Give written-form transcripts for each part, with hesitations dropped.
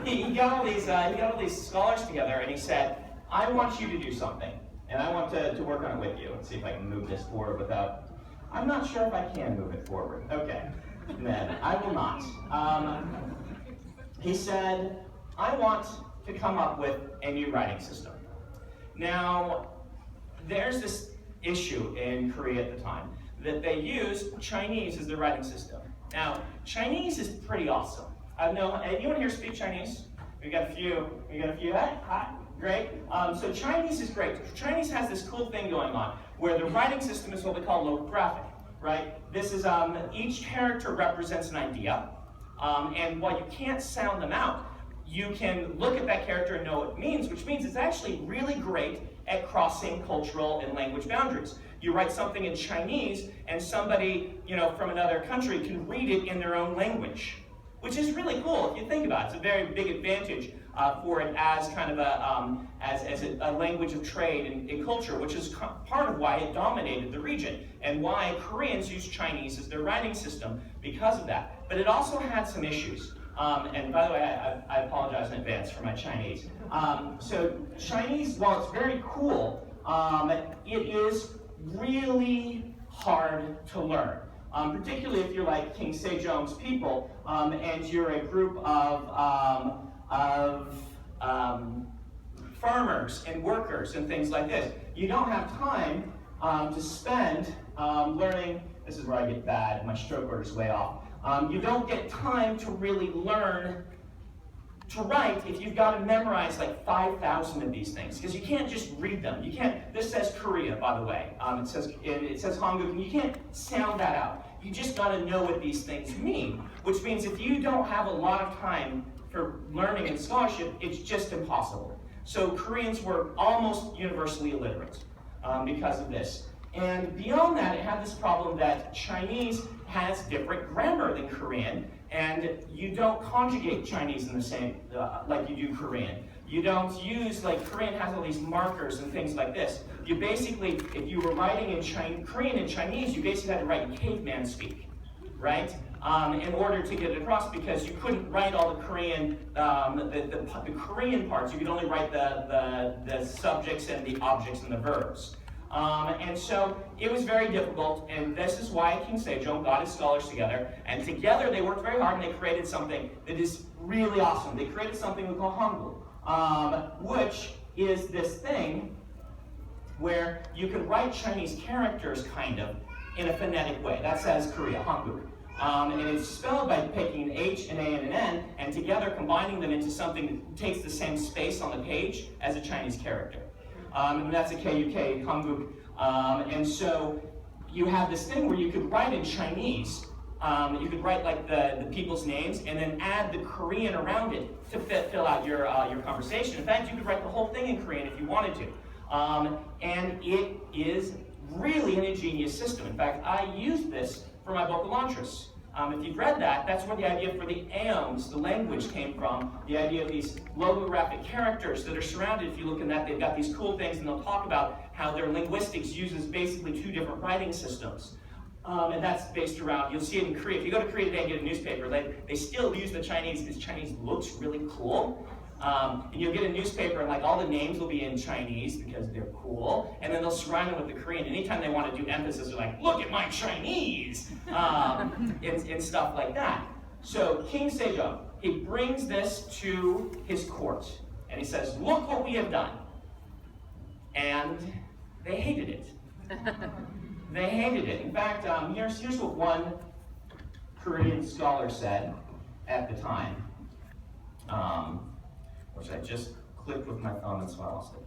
He got all these scholars together, and he said, I want you to do something, and I want to work on it with you, and see if I can move this forward without, I'm not sure if I can move it forward. Okay, then I will not. He said, I want to come up with a new writing system. Now, there's this issue in Korea at the time that they used Chinese as their writing system. Now, Chinese is pretty awesome. Anyone here speak Chinese? We got a few. Hi. Great. So Chinese is great. Chinese has this cool thing going on where the writing system is what we call logographic, right? This is each character represents an idea, and while you can't sound them out, you can look at that character and know what it means, which means it's actually really great at crossing cultural and language boundaries. You write something in Chinese, and somebody, from another country can read it in their own language, which is really cool if you think about it. It's a very big advantage for it as kind of a language of trade and culture, which is part of why it dominated the region and why Koreans use Chinese as their writing system because of that. But it also had some issues. And by the way, I apologize in advance for my Chinese. So Chinese, while it's very cool, it is really hard to learn. Particularly if you're like King Sejong's people, and you're a group of farmers and workers and things like this. You don't have time to spend learning. This is where I get bad. My stroke order is way off. You don't get time to really learn to write if you've got to memorize like 5,000 of these things, because you can't just read them. You can't. This says Korea, by the way. It says Hanguk, and you can't sound that out. You just got to know what these things mean, which means if you don't have a lot of time for learning and scholarship, it's just impossible. So Koreans were almost universally illiterate because of this. And beyond that, it had this problem that Chinese has different grammar than Korean, and you don't conjugate Chinese in the same, like you do Korean. You don't use, like Korean has all these markers and things like this. You basically, if you were writing in Korean and Chinese, you basically had to write in caveman speak, right? In order to get it across, because you couldn't write all the Korean, the Korean parts. You could only write the subjects and the objects and the verbs. And so it was very difficult, and this is why King Sejong got his scholars together, and together they worked very hard and they created something that is really awesome. They created something we call Hangul, which is this thing where you can write Chinese characters kind of in a phonetic way. That says Korea, Hanguk. And it's spelled by taking an H, an A, and an N, and together combining them into something that takes the same space on the page as a Chinese character. And that's a KUK, Hanguk. And so you have this thing where you could write in Chinese. You could write like the people's names and then add the Korean around it to fill out your conversation. In fact, you could write the whole thing in Korean if you wanted to. And it is really an ingenious system. In fact, I used this for my book, Elantris. If you've read that, that's where the idea for the aeons, the language, came from. The idea of these logographic characters that are surrounded. If you look in that, they've got these cool things, and they'll talk about how their linguistics uses basically two different writing systems. And that's based around, you'll see it in Korea. If you go to Korea today and get a newspaper, they still use the Chinese because Chinese looks really cool. And you'll get a newspaper and like all the names will be in Chinese because they're cool, and then they'll surround them with the Korean. Anytime they want to do emphasis, they're like, look at my Chinese, and stuff like that. So King Sejong, he brings this to his court, and he says, look what we have done. And they hated it. They hated it. In fact, here's what one Korean scholar said at the time. Which I just clicked with my thumb, and so I lost it.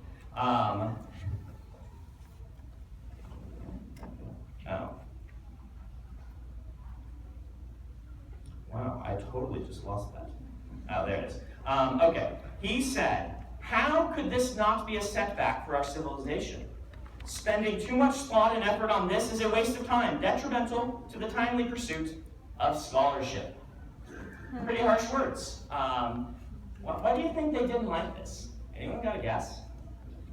Wow, I totally just lost that. Oh, there it is. Okay, he said, how could this not be a setback for our civilization? Spending too much thought and effort on this is a waste of time, detrimental to the timely pursuit of scholarship. Pretty harsh words. Why do you think they didn't like this? Anyone got a guess?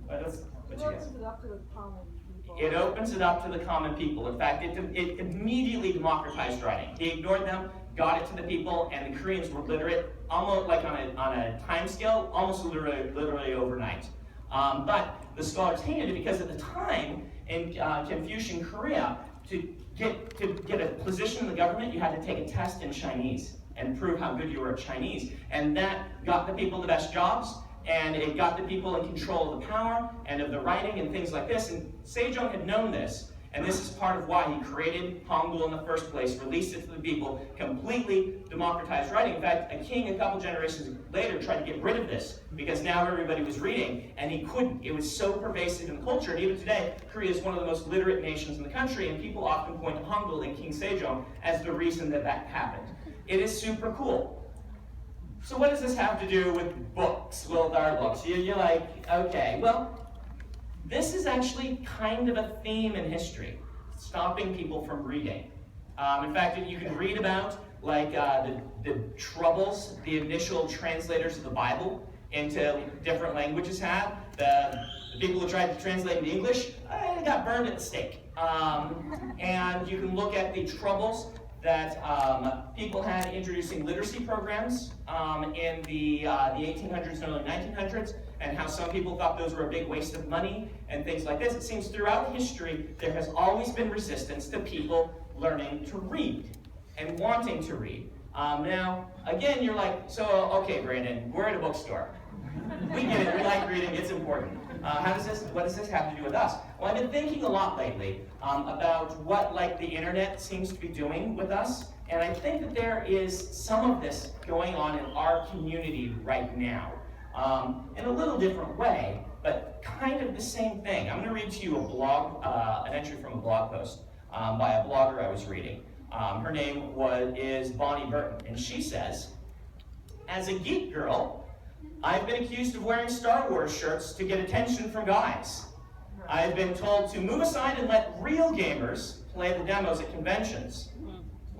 What'd you guess? It opens it up to the common people. It opens it up to the common people. In fact, it immediately democratized writing. He ignored them. got it to the people, and the Koreans were literate, almost like on a time scale, almost literally overnight. But the scholars hated it because at the time in Confucian Korea, to get a position in the government, you had to take a test in Chinese and prove how good you were at Chinese. And that got the people the best jobs, and it got the people in control of the power and of the writing and things like this. And Sejong had known this, and this is part of why he created Hangul in the first place, released it to the people, completely democratized writing. In fact, a king a couple generations later tried to get rid of this because now everybody was reading, and he couldn't. It was so pervasive in the culture, and even today, Korea is one of the most literate nations in the country, and people often point to Hangul and King Sejong as the reason that happened. It is super cool. So what does this have to do with books, with our books? You're like, okay, well, this is actually kind of a theme in history, stopping people from reading. In fact, you can read about like the troubles the initial translators of the Bible into different languages had. The people who tried to translate into English, they got burned at the stake. And you can look at the troubles that people had introducing literacy programs in the 1800s and early 1900s, and how some people thought those were a big waste of money and things like this. It seems throughout history there has always been resistance to people learning to read and wanting to read. Now, again, you're like, so, okay, Brandon, we're at a bookstore. We get it, we like reading, it's important. What does this have to do with us? Well, I've been thinking a lot lately about what the internet seems to be doing with us, and I think that there is some of this going on in our community right now, in a little different way, but kind of the same thing. I'm going to read to you an entry from a blog post by a blogger I was reading. Her name is Bonnie Burton, and she says, "As a geek girl, I've been accused of wearing Star Wars shirts to get attention from guys. I've been told to move aside and let real gamers play the demos at conventions.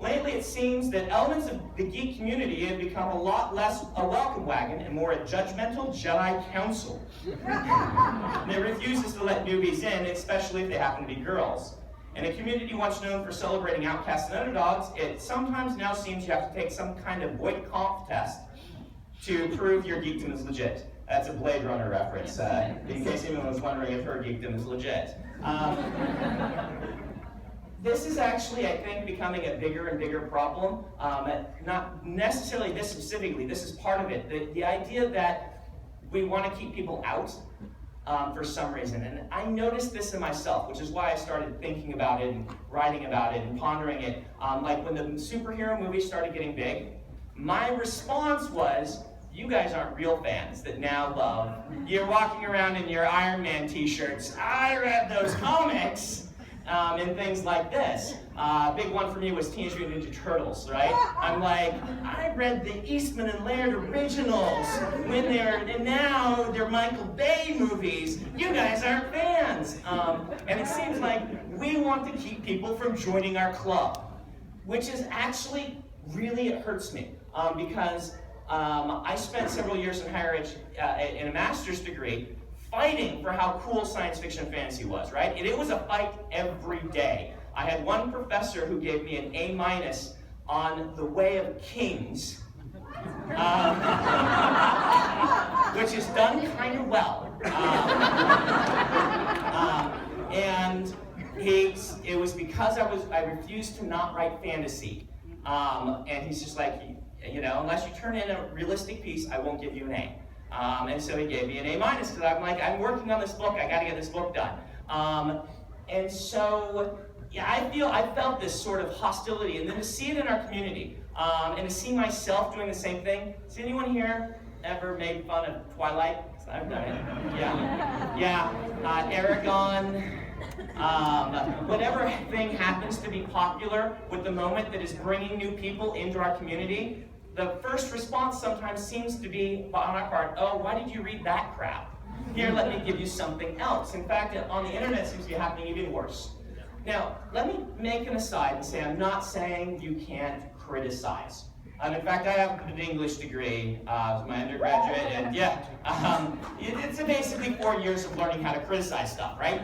Lately, it seems that elements of the geek community have become a lot less a welcome wagon and more a judgmental Jedi council. It refuses to let newbies in, especially if they happen to be girls. In a community once known for celebrating outcasts and underdogs, it sometimes now seems you have to take some kind of Voight-Kampff test to prove your geekdom is legit." That's a Blade Runner reference, in case anyone was wondering if her geekdom is legit. This is actually, I think, becoming a bigger and bigger problem. Not necessarily this specifically, this is part of it. The idea that we want to keep people out for some reason. And I noticed this in myself, which is why I started thinking about it and writing about it and pondering it. Like when the superhero movies started getting big, my response was, you guys aren't real fans that now love. You're walking around in your Iron Man t-shirts. I read those comics, and things like this. Big one for me was Teenage Mutant Ninja Turtles, right? I'm like, I read the Eastman and Laird originals and now they're Michael Bay movies. You guys aren't fans. And it seems like we want to keep people from joining our club, which is actually really, it hurts me, because I spent several years in higher ed in a master's degree fighting for how cool science fiction and fantasy was, right? And it was a fight every day. I had one professor who gave me an A- on The Way of Kings, which is done kind of well. And it was because I refused to not write fantasy. And he's just like, unless you turn in a realistic piece, I won't give you an A. And so he gave me an A-, because I'm like, I'm working on this book, I gotta get this book done. And so, yeah, I felt this sort of hostility, and then to see it in our community, and to see myself doing the same thing. Has anyone here ever made fun of Twilight? I've done it. Yeah. Aragon. Whatever thing happens to be popular with the moment that is bringing new people into our community, the first response sometimes seems to be on our part, oh, why did you read that crap? Here, let me give you something else. In fact, on the internet, it seems to be happening even worse. Now, let me make an aside and say I'm not saying you can't criticize. In fact, I have an English degree, my undergraduate, and yeah, it's basically 4 years of learning how to criticize stuff, right?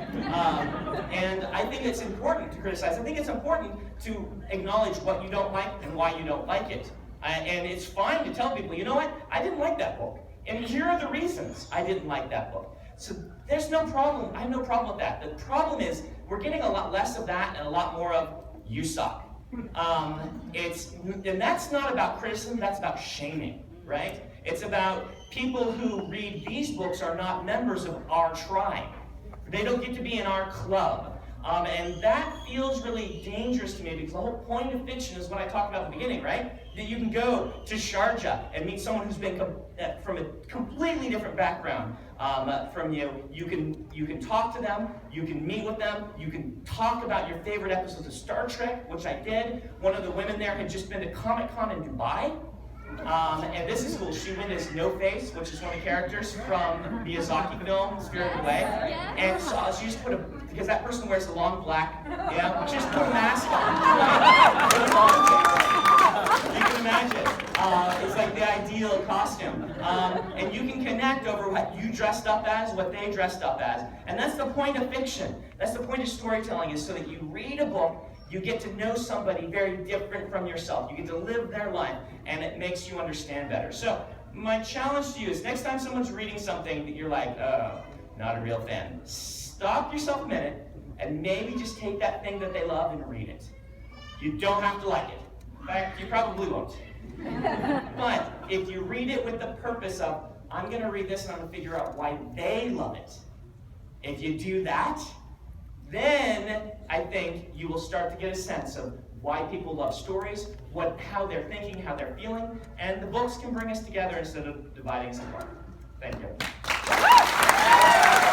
And I think it's important to criticize. I think it's important to acknowledge what you don't like and why you don't like it. And it's fine to tell people, you know what, I didn't like that book. And here are the reasons I didn't like that book. So there's no problem. I have no problem with that. The problem is we're getting a lot less of that and a lot more of, you suck. And that's not about criticism, that's about shaming, right? It's about people who read these books are not members of our tribe. They don't get to be in our club. And that feels really dangerous to me because the whole point of fiction is what I talked about at the beginning, right? That you can go to Sharjah and meet someone who's been from a completely different background from you. You can talk to them, you can meet with them, you can talk about your favorite episodes of Star Trek, which I did. One of the women there had just been to Comic-Con in Dubai. And this is cool. She went as No Face, which is one of the characters from Miyazaki film, Spirited Away. And so she just because that person wears a long black, just put a mask on. You can imagine. It's like the ideal costume. And you can connect over what you dressed up as, what they dressed up as. And that's the point of fiction. That's the point of storytelling, is so that you read a book, you get to know somebody very different from yourself. You get to live their life, and it makes you understand better. So my challenge to you is next time someone's reading something that you're like, oh, not a real fan, stop yourself a minute and maybe just take that thing that they love and read it. You don't have to like it. In fact, you probably won't. But if you read it with the purpose of, I'm going to read this and I'm going to figure out why they love it. If you do that, then I think you will start to get a sense of why people love stories, how they're thinking, how they're feeling, and the books can bring us together instead of dividing us apart. Thank you.